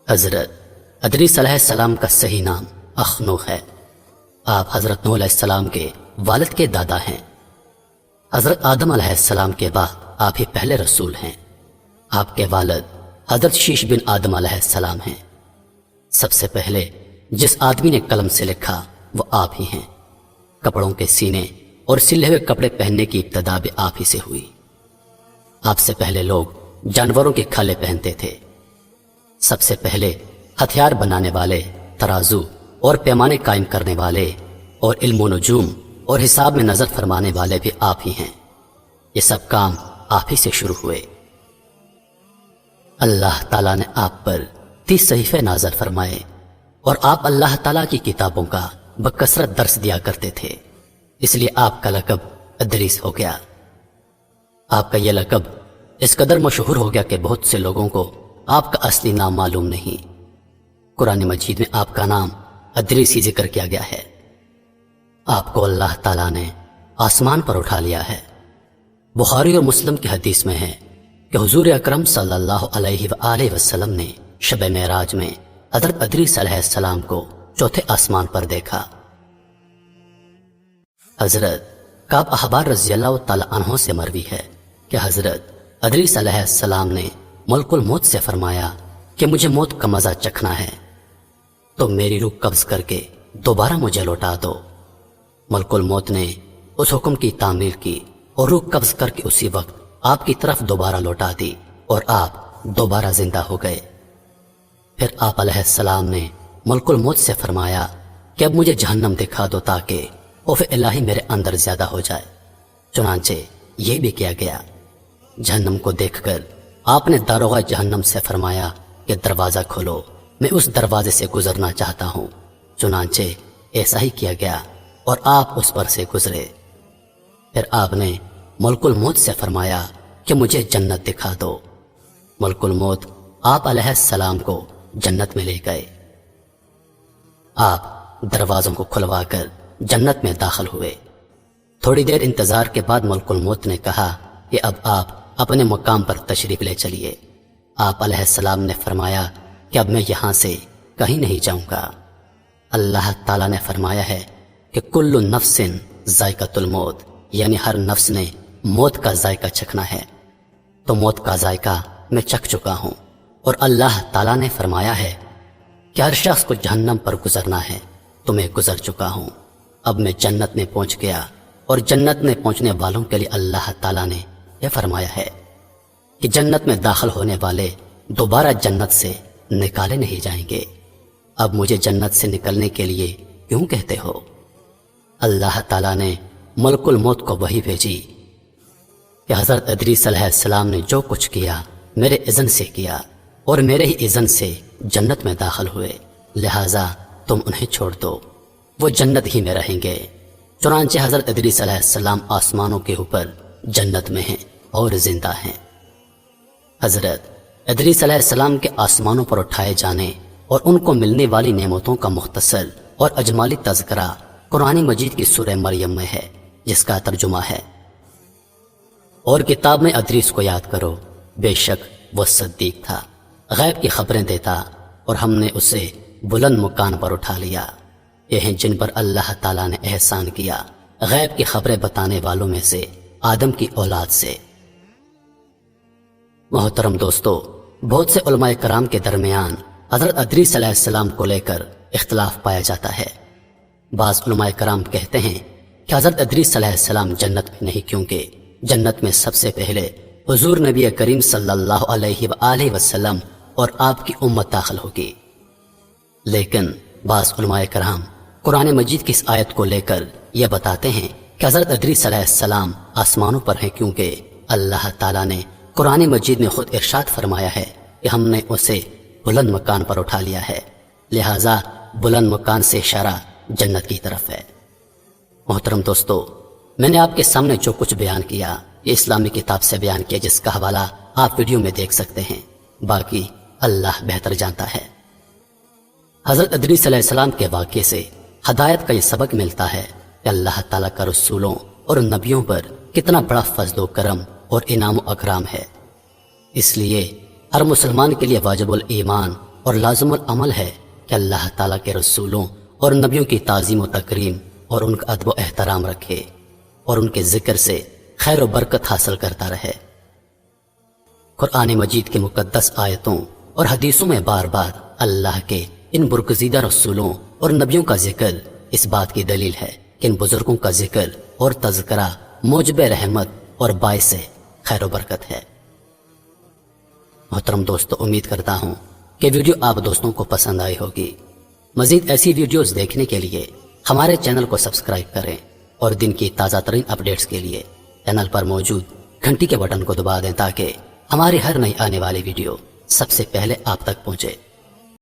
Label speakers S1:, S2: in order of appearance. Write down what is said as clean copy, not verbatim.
S1: حضرت ادریس علیہ السلام کا صحیح نام اخنوخ ہے۔ آپ حضرت نوح علیہ السلام کے والد کے دادا ہیں۔ حضرت آدم علیہ السلام کے بعد آپ ہی پہلے رسول ہیں۔ آپ کے والد حضرت شیش بن آدم علیہ السلام ہیں۔ سب سے پہلے جس آدمی نے قلم سے لکھا وہ آپ ہی ہیں۔ کپڑوں کے سینے اور سلے ہوئے کپڑے پہننے کی ابتدا بھی آپ ہی سے ہوئی۔ آپ سے پہلے لوگ جانوروں کی کھالیں پہنتے تھے۔ سب سے پہلے ہتھیار بنانے والے، ترازو اور پیمانے قائم کرنے والے اور علم و نجوم اور حساب میں نظر فرمانے والے بھی آپ ہی ہیں۔ یہ سب کام آپ ہی سے شروع ہوئے۔ اللہ تعالیٰ نے آپ پر 30 صحیفے نازل فرمائے اور آپ اللہ تعالیٰ کی کتابوں کا بکثرت درس دیا کرتے تھے، اس لیے آپ کا لقب ادریس ہو گیا۔ آپ کا یہ لقب اس قدر مشہور ہو گیا کہ بہت سے لوگوں کو آپ کا اصلی نام معلوم نہیں۔ قرآن مجید میں آپ کا نام ادریس ہی ذکر کیا گیا ہے۔ آپ کو اللہ تعالیٰ نے آسمان پر اٹھا لیا ہے۔ بخاری اور مسلم کی حدیث میں ہے کہ حضور اکرم صلی اللہ علیہ وآلہ وسلم نے شب معراج میں حضرت ادریس علیہ السلام کو چوتھے آسمان پر دیکھا۔ حضرت کعب احبار رضی اللہ تعالی عنہ سے مروی ہے کہ حضرت ادریس علیہ السلام نے ملک الموت سے فرمایا کہ مجھے موت کا مزہ چکھنا ہے تو میری روح قبض کر کے دوبارہ مجھے لوٹا دو۔ ملک الموت نے اس حکم کی تعمیل کی اور روح قبض کر کے اسی وقت آپ کی طرف دوبارہ لوٹا دی اور آپ دوبارہ زندہ ہو گئے۔ پھر آپ علیہ السلام نے ملک الموت سے فرمایا کہ اب مجھے جہنم دکھا دو تاکہ خوف الہی میرے اندر زیادہ ہو جائے۔ چنانچہ یہ بھی کیا گیا۔ جہنم کو دیکھ کر آپ نے داروغہ جہنم سے فرمایا کہ دروازہ کھولو، میں اس دروازے سے گزرنا چاہتا ہوں۔ چنانچہ ایسا ہی کیا گیا اور آپ اس پر سے گزرے۔ پھر آپ نے ملک الموت سے فرمایا کہ مجھے جنت دکھا دو۔ ملک الموت آپ علیہ السلام کو جنت میں لے گئے۔ آپ دروازوں کو کھلوا کر جنت میں داخل ہوئے۔ تھوڑی دیر انتظار کے بعد ملک الموت نے کہا کہ اب آپ اپنے مقام پر تشریف لے چلیے۔ آپ علیہ السلام نے فرمایا کہ اب میں یہاں سے کہیں نہیں جاؤں گا۔ اللہ تعالیٰ نے فرمایا ہے کہ کل نفس ذائقۃ الموت، یعنی ہر نفس نے موت کا ذائقہ چکھنا ہے، تو موت کا ذائقہ میں چکھ چکا ہوں۔ اور اللہ تعالیٰ نے فرمایا ہے کہ ہر شخص کو جہنم پر گزرنا ہے تو میں گزر چکا ہوں۔ اب میں جنت میں پہنچ گیا اور جنت میں پہنچنے والوں کے لیے اللہ تعالیٰ نے یہ فرمایا ہے کہ جنت میں داخل ہونے والے دوبارہ جنت سے نکالے نہیں جائیں گے۔ اب مجھے جنت سے نکلنے کے لیے کیوں کہتے ہو؟ اللہ تعالیٰ نے ملک الموت کو وحی بھیجی کہ حضرت ادریس علیہ السلام نے جو کچھ کیا میرے اذن سے کیا اور میرے ہی اذن سے جنت میں داخل ہوئے، لہٰذا تم انہیں چھوڑ دو، وہ جنت ہی میں رہیں گے۔ چنانچہ حضرت ادریس علیہ السلام آسمانوں کے اوپر جنت میں ہیں اور زندہ ہیں۔ حضرت ادریس علیہ السلام کے آسمانوں پر اٹھائے جانے اور ان کو ملنے والی نعمتوں کا مختصر اور اجمالی تذکرہ قرآن مجید کی سورہ مریم میں ہے، جس کا ترجمہ ہے، اور کتاب میں ادریس کو یاد کرو، بے شک وہ صدیق تھا، غیب کی خبریں دیتا، اور ہم نے اسے بلند مکان پر اٹھا لیا۔ یہ ہیں جن پر اللہ تعالیٰ نے احسان کیا، غیب کی خبریں بتانے والوں میں سے آدم کی اولاد سے۔ محترم دوستو، بہت سے علماء کرام کے درمیان حضرت ادریس علیہ السلام کو لے کر اختلاف پایا جاتا ہے۔ بعض علماء کرام کہتے ہیں کہ حضرت ادریس علیہ السلام جنت میں نہیں، کیونکہ جنت میں سب سے پہلے حضور نبی کریم صلی اللہ علیہ وآلہ وسلم اور آپ کی امت داخل ہوگی۔ لیکن بعض علماء کرام قرآن مجید کی اس آیت کو لے کر یہ بتاتے ہیں کہ حضرت ادریس علیہ السلام آسمانوں پر ہیں، کیونکہ اللہ تعالیٰ نے قرآن مجید میں خود ارشاد فرمایا ہے کہ ہم نے اسے بلند مکان پر اٹھا لیا ہے، لہٰذا بلند مکان سے اشارہ جنت کی طرف ہے۔ محترم دوستو، میں نے آپ کے سامنے جو کچھ بیان کیا یہ اسلامی کتاب سے بیان کیا، جس کا حوالہ آپ ویڈیو میں دیکھ سکتے ہیں، باقی اللہ بہتر جانتا ہے۔ حضرت ادریس علیہ السلام کے واقعے سے ہدایت کا یہ سبق ملتا ہے کہ اللہ تعالیٰ کا رسولوں اور نبیوں پر کتنا بڑا فضل و کرم اور انعام و اکرام ہے۔ اس لیے ہر مسلمان کے لیے واجب الایمان اور لازم العمل ہے کہ اللہ تعالیٰ کے رسولوں اور نبیوں کی تعظیم و تکریم اور ان کا ادب و احترام رکھے اور ان کے ذکر سے خیر و برکت حاصل کرتا رہے۔ قرآن مجید کے مقدس آیتوں اور حدیثوں میں بار بار اللہ کے ان برگزیدہ رسولوں اور نبیوں کا ذکر اس بات کی دلیل ہے کہ ان بزرگوں کا ذکر اور تذکرہ موجب رحمت اور باعث خیر و برکت ہے۔ محترم دوستو، امید کرتا ہوں کہ ویڈیو آپ دوستوں کو پسند آئی ہوگی۔ مزید ایسی ویڈیوز دیکھنے کے لیے ہمارے چینل کو سبسکرائب کریں اور دن کی تازہ ترین اپڈیٹس کے لیے چینل پر موجود گھنٹی کے بٹن کو دبا دیں تاکہ ہماری ہر نئی آنے والی ویڈیو سب سے پہلے آپ تک پہنچے۔